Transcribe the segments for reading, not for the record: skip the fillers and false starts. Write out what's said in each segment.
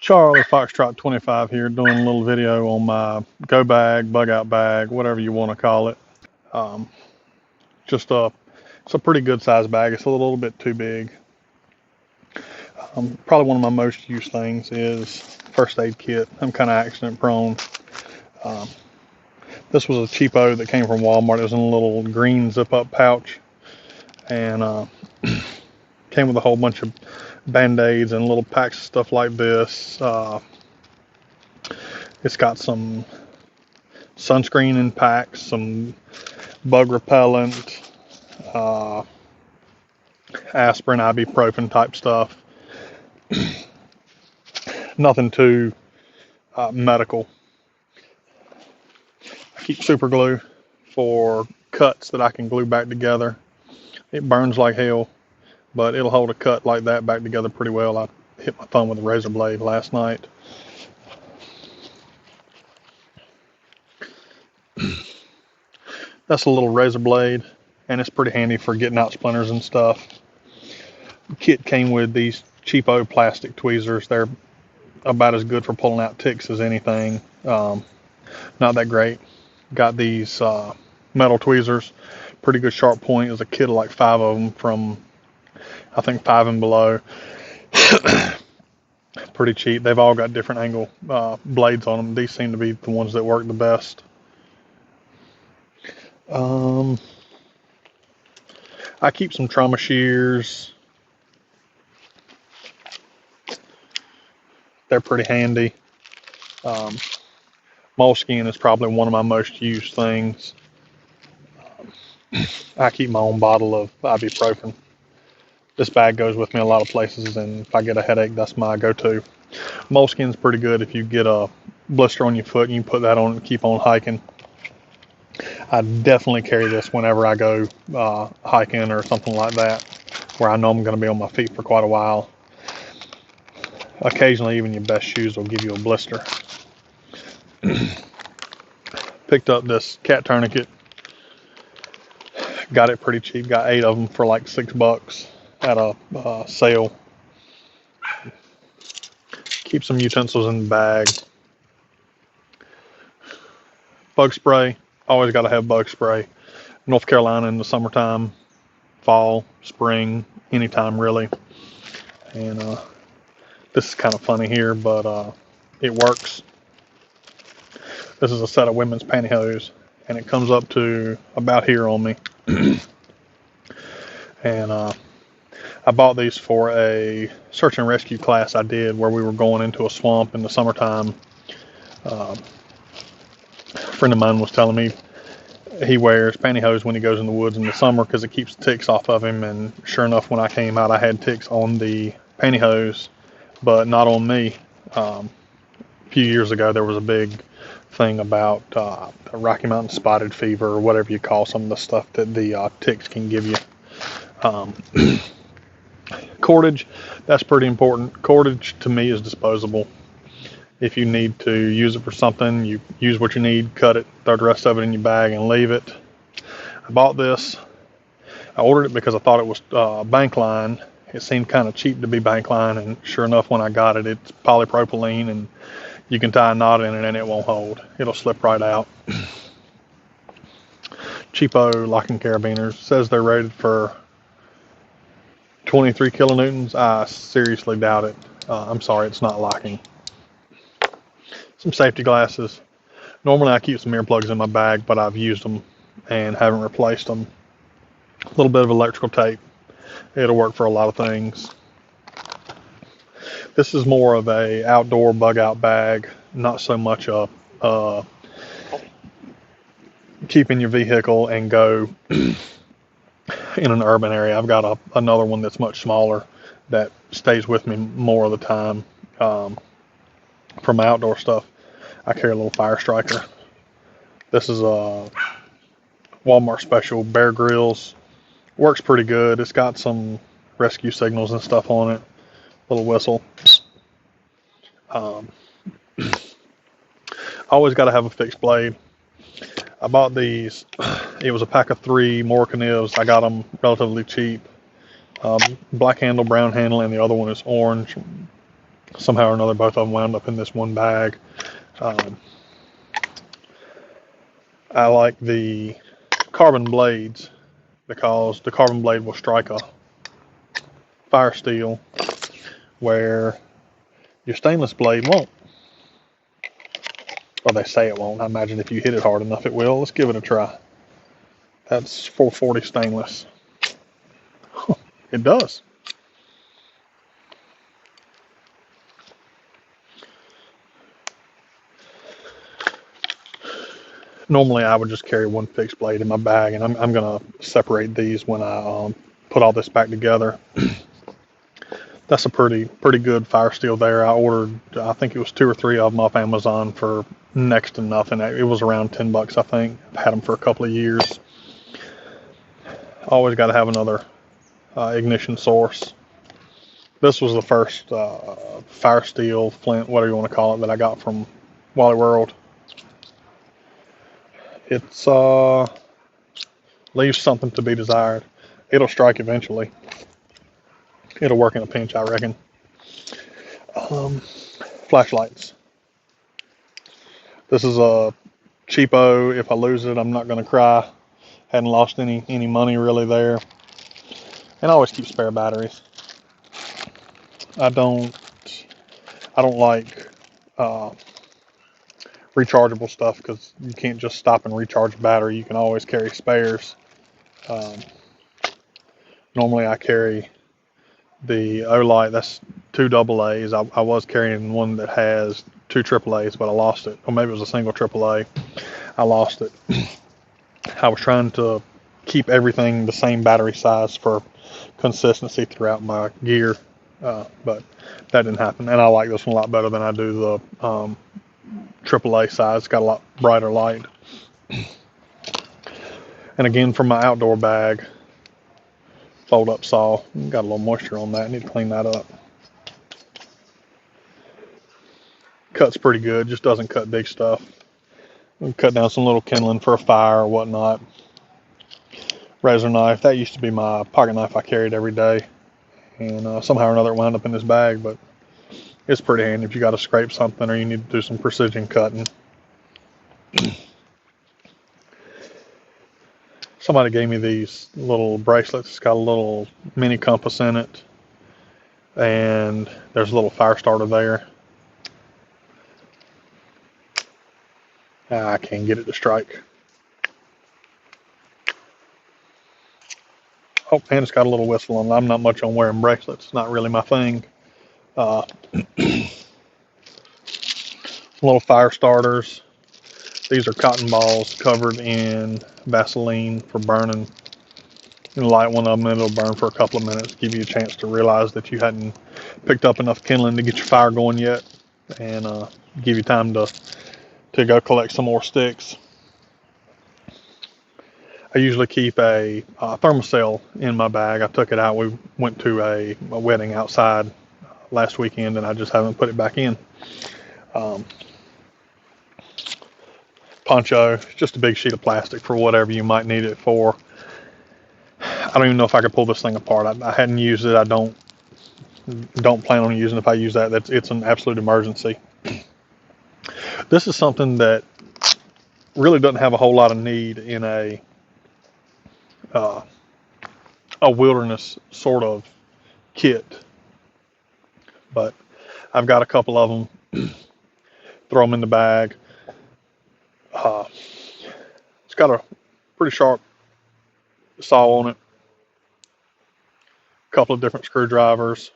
Charlie Foxtrot 25 here, doing a little video on my go bag, bug out bag, whatever you want to call it. Um, just it's a pretty good size bag. It's a little bit too big. Probably one of my most used things is first aid kit. I'm kind of accident prone. Um, this was a cheapo that came from Walmart. It was in a little green zip up pouch, and came with a whole bunch of band-aids and little packs of stuff like this. It's got some sunscreen in packs, some bug repellent, uh, aspirin, ibuprofen type stuff. Nothing too medical. I keep super glue for cuts that I can glue back together. It burns like hell, but it'll hold a cut like that back together pretty well. I hit my thumb with a razor blade last night. That's a little razor blade, and it's pretty handy for getting out splinters and stuff. The kit came with these cheapo plastic tweezers. They're about as good for pulling out ticks as anything. Not that great. Got these metal tweezers, pretty good sharp point. There's a kit of like 5 of them from, I think, Five and Below. Pretty cheap. They've all got different angle blades on them. These seem to be the ones that work the best. I keep some trauma shears. They're pretty handy. Moleskin is probably one of my most used things. I keep my own bottle of ibuprofen. This bag goes with me a lot of places, and if I get a headache, that's my go-to. Moleskin's pretty good if you get a blister on your foot and you put that on and keep on hiking. I definitely carry this whenever I go hiking or something like that, where I know I'm going to be on my feet for quite a while. Occasionally, even your best shoes will give you a blister. Picked up this cat tourniquet. Got it pretty cheap. Got 8 of them for like $6 at a sale. Keep some utensils in the bag. Bug spray. Always got to have bug spray. North Carolina in the summertime, fall, spring, anytime really. And this is kind of funny here, but it works. This is a set of women's pantyhose, and it comes up to about here on me. And I bought these for a search and rescue class I did where we were going into a swamp in the summertime. A friend of mine was telling me he wears pantyhose when he goes in the woods in the summer because it keeps ticks off of him. And sure enough, when I came out, I had ticks on the pantyhose, but not on me. A few years ago, there was a big thing about Rocky Mountain spotted fever, or whatever you call some of the stuff that the ticks can give you. Cordage, that's pretty important. Cordage to me is disposable. If you need to use it for something, you use what you need, cut it, throw the rest of it in your bag and leave it. I bought this. I ordered it because I thought it was bank line. It seemed kind of cheap to be bank line, and sure enough, when I got it, it's polypropylene, and you can tie a knot in it and it won't hold. It'll slip right out. Cheapo locking carabiners. Says they're rated for 23 kilonewtons. I seriously doubt it. I'm sorry, it's not locking. Some safety glasses. Normally I keep some earplugs in my bag, but I've used them and haven't replaced them. A little bit of electrical tape. It'll work for a lot of things. This is more of a outdoor bug out bag, not so much a keep in your vehicle and go in an urban area. I've got another one that's much smaller that stays with me more of the time. For my outdoor stuff, I carry a little fire striker. This is a Walmart special, Bear Grylls. Works pretty good. It's got some rescue signals and stuff on it. Little whistle. Always got to have a fixed blade. I bought these. It was a pack of 3 Morka nibs. I got them relatively cheap. Black handle, brown handle, and the other one is orange. somehow or another, both of them wound up in this one bag. Um, I like the carbon blades because the carbon blade will strike a fire steel where your stainless blade won't. Well, they say it won't. I imagine if you hit it hard enough, it will. Let's give it a try. That's 440 stainless. It does. Normally, I would just carry one fixed blade in my bag, and I'm going to separate these when I put all this back together. That's a pretty good fire steel there. I ordered, I think it was 2 or 3 of them off Amazon for next to nothing. It was around $10, I think. I've had them for a couple of years. Always got to have another ignition source. This was the first fire steel, flint, whatever you want to call it, that I got from Wally World. It's leaves something to be desired. It'll strike eventually. It'll work in a pinch, I reckon. Flashlights. This is a cheapo. If I lose it, I'm not going to cry. Hadn't lost any money really there. And I always keep spare batteries. I don't like rechargeable stuff because you can't just stop and recharge a battery. You can always carry spares. Normally I carry the Olight. That's 2 AA's. I was carrying one that has 2 AAA's, but I lost it. Or maybe it was a single AAA. I lost it. I was trying to keep everything the same battery size for consistency throughout my gear, but that didn't happen. And I like this one a lot better than I do the AAA size. It's got a lot brighter light. And again, from my outdoor bag, fold up saw. Got a little moisture on that. I need to clean that up. Cuts pretty good, just doesn't cut big stuff. Cut down some little kindling for a fire or whatnot. Razor knife, that used to be my pocket knife I carried every day. And somehow or another it wound up in this bag, but it's pretty handy if you got to scrape something or you need to do some precision cutting. Somebody gave me these little bracelets. It's got a little mini compass in it, and there's a little fire starter there. I can't get it to strike. Oh, and it's got a little whistle on it. I'm not much on wearing bracelets. It's not really my thing. Little fire starters. These are cotton balls covered in Vaseline for burning. You light one of them and it'll burn for a couple of minutes, give you a chance to realize that you hadn't picked up enough kindling to get your fire going yet, and give you time to go collect some more sticks. I usually keep a thermocell in my bag. I took it out. We went to a wedding outside last weekend, and I just haven't put it back in. Poncho, just a big sheet of plastic for whatever you might need it for. I don't even know if I could pull this thing apart. I hadn't used it. I don't plan on using it. If I use that, it's an absolute emergency. This is something that really doesn't have a whole lot of need in a wilderness sort of kit, but I've got a couple of them. Throw them in the bag. It's got a pretty sharp saw on it, a couple of different screwdrivers.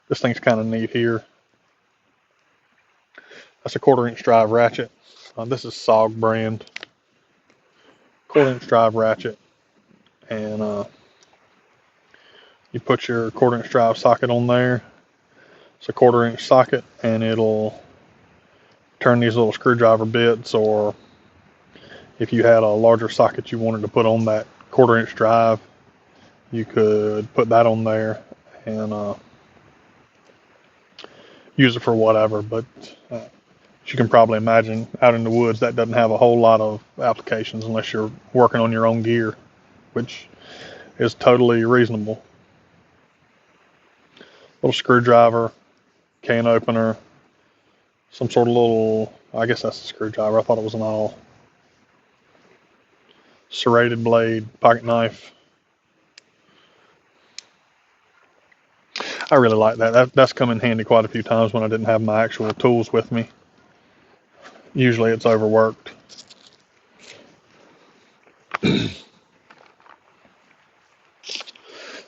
This thing's kind of neat here. That's a 1/4-inch drive ratchet. This is SOG brand. 1/4-inch drive ratchet, and you put your 1/4-inch drive socket on there. It's a 1/4-inch socket, and it'll turn these little screwdriver bits, or if you had a larger socket you wanted to put on that 1/4-inch drive, you could put that on there and use it for whatever. But as you can probably imagine, out in the woods, that doesn't have a whole lot of applications unless you're working on your own gear, which is totally reasonable. little screwdriver, can opener, some sort of little, I guess that's a screwdriver. I thought it was an awl. Serrated blade, pocket knife. I really like that's come in handy quite a few times when I didn't have my actual tools with me. Usually it's overworked.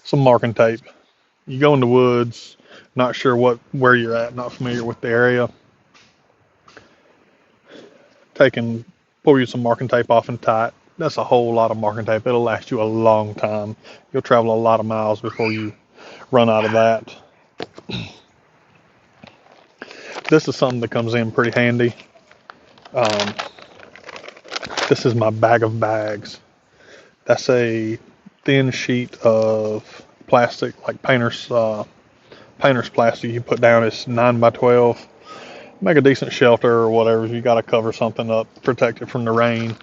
Some marking tape. You go in the woods, not sure where you're at, not familiar with the area. Pull you some marking tape off and tie it. That's a whole lot of marking tape. It'll last you a long time. You'll travel a lot of miles before you run out of that. This is something that comes in pretty handy. This is my bag of bags. That's a thin sheet of plastic, like painter's plastic. You put down is 9x12. Make a decent shelter or whatever. You got to cover something up, protect it from the rain.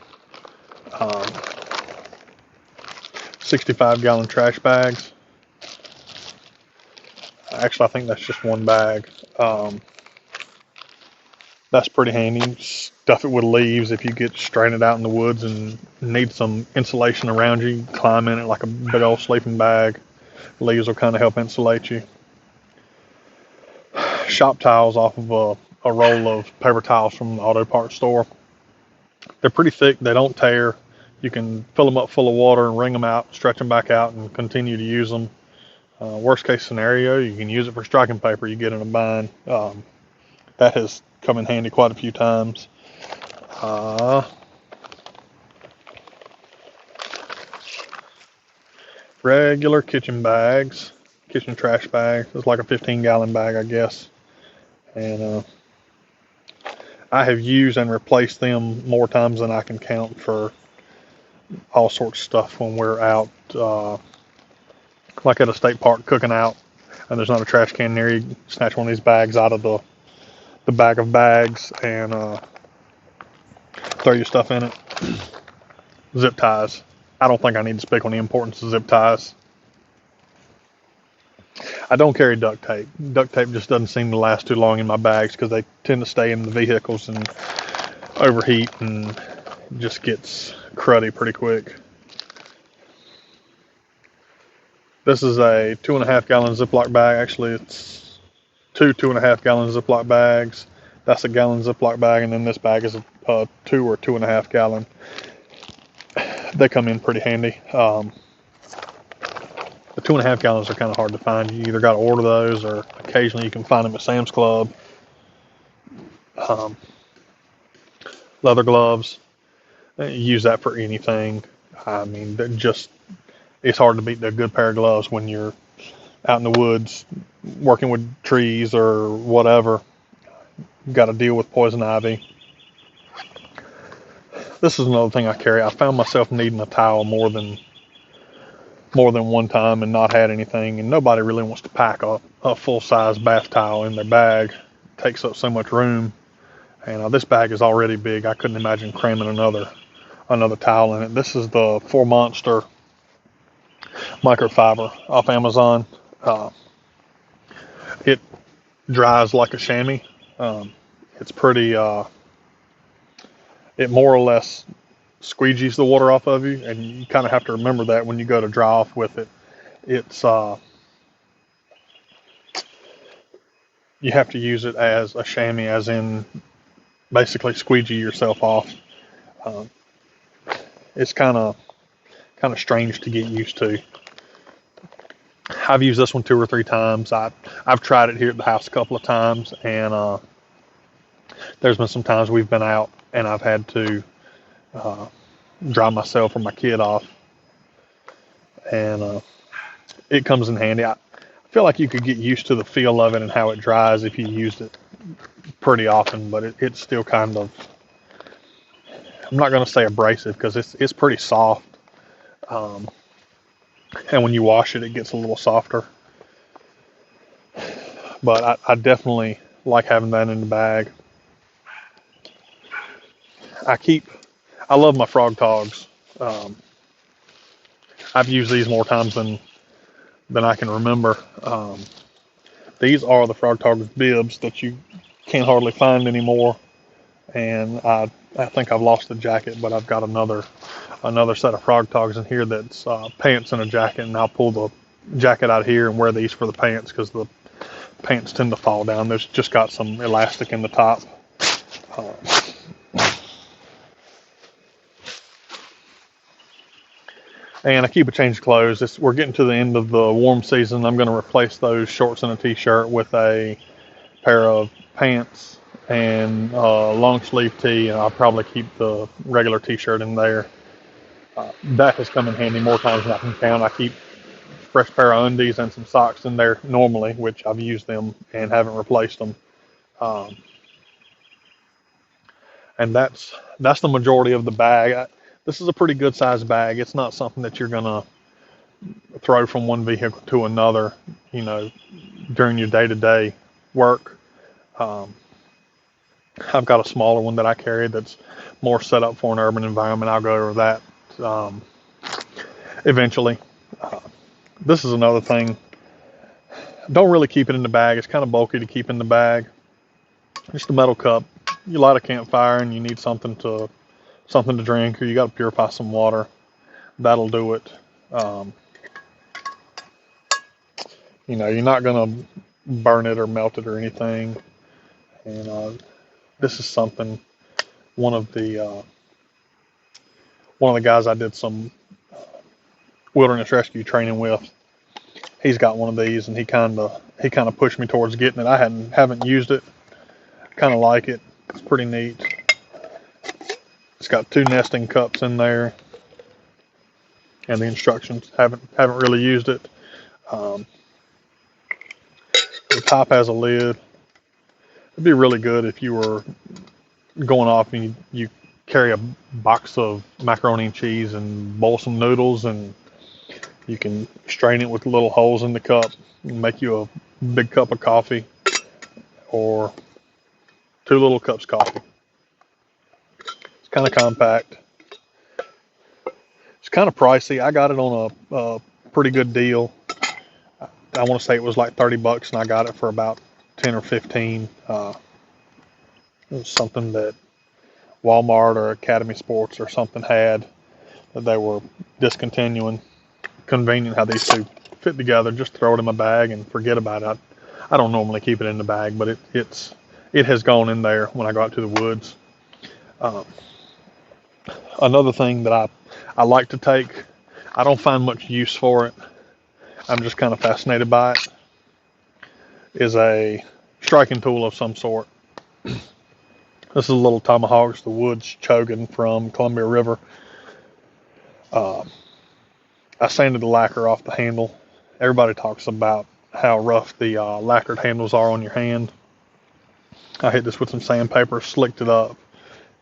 65-gallon trash bags. Actually, I think that's just one bag. That's pretty handy. Stuff it with leaves if you get stranded out in the woods and need some insulation around you. Climb in it like a big old sleeping bag. Leaves will kind of help insulate you. Shop towels off of a roll of paper towels from the auto parts store. They're pretty thick. They don't tear. You can fill them up full of water and wring them out, stretch them back out, and continue to use them. Worst case scenario, you can use it for striking paper you get in a bind. That has come in handy quite a few times. Regular kitchen bags, kitchen trash bags. It's like a 15-gallon bag, I guess. And I have used and replaced them more times than I can count for all sorts of stuff when we're out, like at a state park cooking out, and there's not a trash can near you. Snatch one of these bags out of the bag of bags and throw your stuff in it. Zip ties. I don't think I need to speak on the importance of zip ties. I don't carry duct tape. Duct tape just doesn't seem to last too long in my bags because they tend to stay in the vehicles and overheat and just gets cruddy pretty quick. This is a 2.5-gallon Ziploc bag. Actually, it's two 2.5-gallon Ziploc bags. That's a gallon Ziploc bag, and then this bag is a 2 or 2.5 gallon. They come in pretty handy. The 2.5 gallons are kind of hard to find. You either got to order those, or occasionally you can find them at Sam's Club. Leather gloves. Use that for anything. I mean, it's hard to beat a good pair of gloves when you're out in the woods working with trees or whatever. Got to deal with poison ivy. This is another thing I carry. I found myself needing a towel more than one time and not had anything, and nobody really wants to pack a full-size bath towel in their bag. It takes up so much room, and this bag is already big. I couldn't imagine cramming another towel in it. This is the 4Monster microfiber off Amazon. It dries like a chamois. It's pretty, it more or less squeegees the water off of you, and you kind of have to remember that when you go to dry off with it. It's you have to use it as a chamois, as in basically squeegee yourself off. It's kind of strange to get used to. I've used this one 2 or 3 times. I've tried it here at the house a couple of times, and there's been some times we've been out and I've had to dry myself or my kid off, and it comes in handy. I feel like you could get used to the feel of it and how it dries if you used it pretty often, but it's still kind of, I'm not going to say abrasive because it's pretty soft, and when you wash it, it gets a little softer. But I definitely like having that in the bag. I love my Frog Togs. I've used these more times than I can remember. These are the Frog Target bibs that you can't hardly find anymore. And I think I've lost the jacket, but I've got another set of Frog Togs in here that's pants and a jacket, and I'll pull the jacket out here and wear these for the pants because the pants tend to fall down. There's just got some elastic in the top. Uh, and I keep a change of clothes. We're getting to the end of the warm season. I'm going to replace those shorts and a t-shirt with a pair of pants and long sleeve tee, and I'll probably keep the regular t-shirt in there. That has come in handy more times than I can count. I keep a fresh pair of undies and some socks in there normally, which I've used them and haven't replaced them. Um, and that's the majority of the bag. This is a pretty good sized bag. It's not something that you're gonna throw from one vehicle to another, you know, during your day-to-day work. Um, I've got a smaller one that I carry that's more set up for an urban environment. I'll go over that eventually. Uh, this is another thing. Don't really keep it in the bag. It's kind of bulky to keep in the bag. Just a metal cup. You light a campfire and you need something to drink, or you got to purify some water. That'll do it. Um, you're not gonna burn it or melt it or anything. And this is something. One of the guys I did some wilderness rescue training with, he's got one of these, and he kind of pushed me towards getting it. I haven't used it. Kind of like it. It's pretty neat. It's got 2 nesting cups in there, and the instructions. Haven't really used it. Um, the top has a lid. It'd be really good if you were going off and you carry a box of macaroni and cheese and boil some noodles, and you can strain it with little holes in the cup and make you a big cup of coffee, or 2 little cups of coffee. It's kind of compact. It's kind of pricey. I got it on a pretty good deal. I want to say it was like $30, and I got it for about 10 or 15. It was something that Walmart or Academy Sports or something had that they were discontinuing. Convenient how these two fit together. Just throw it in my bag and forget about it. I don't normally keep it in the bag, but it has gone in there when I go out to the woods. Another thing that I like to take, I don't find much use for it. I'm just kind of fascinated by it. Is a striking tool of some sort. This is a little Tomahawks, the Woods Chogan from Columbia River. I sanded the lacquer off the handle. Everybody talks about how rough the lacquered handles are on your hand. I hit this with some sandpaper, slicked it up,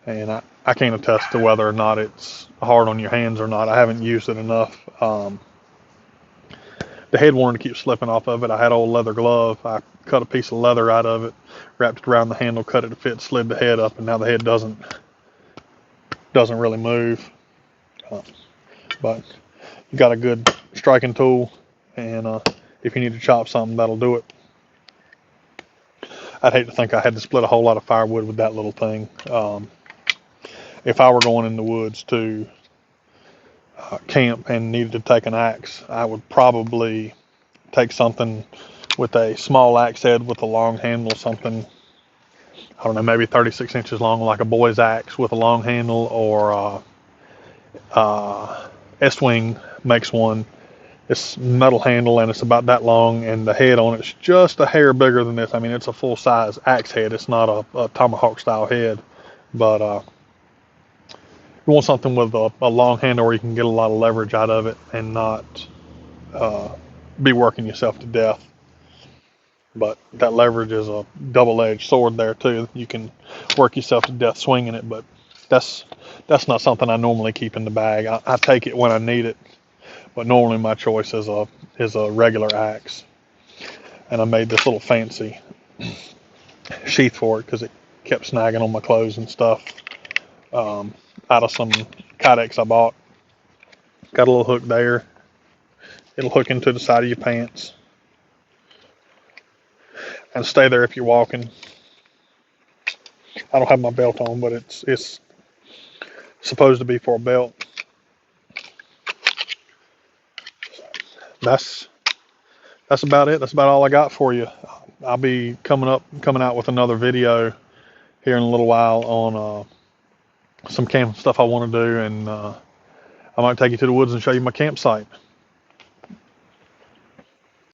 and I can't attest to whether or not it's hard on your hands or not. I haven't used it enough. The head wanted to keep slipping off of it. I had an old leather glove. I cut a piece of leather out of it, wrapped it around the handle, cut it to fit, slid the head up, and now the head doesn't really move. But you got a good striking tool, and if you need to chop something, that'll do it. I'd hate to think I had to split a whole lot of firewood with that little thing. If I were going in the woods to camp and needed to take an axe, I would probably take something with a small axe head with a long handle, something, I don't know, maybe 36 inches long, like a boy's axe with a long handle, or S-Wing makes one. It's metal handle and it's about that long, and the head on it's just a hair bigger than this. I mean, it's a full-size axe head. It's not a tomahawk style head, but you want something with a long handle where you can get a lot of leverage out of it and not be working yourself to death. But that leverage is a double-edged sword there too. You can work yourself to death swinging it, but that's not something I normally keep in the bag. I take it when I need it, but normally my choice is a regular axe. And I made this little fancy sheath for it because it kept snagging on my clothes and stuff. Out of some Kydex I bought. Got a little hook there. It'll hook into the side of your pants. and stay there if you're walking. I don't have my belt on, but it's supposed to be for a belt. That's about it. That's about all I got for you. I'll be coming out with another video here in a little while on some camp stuff I want to do, and I might take you to the woods and show you my campsite.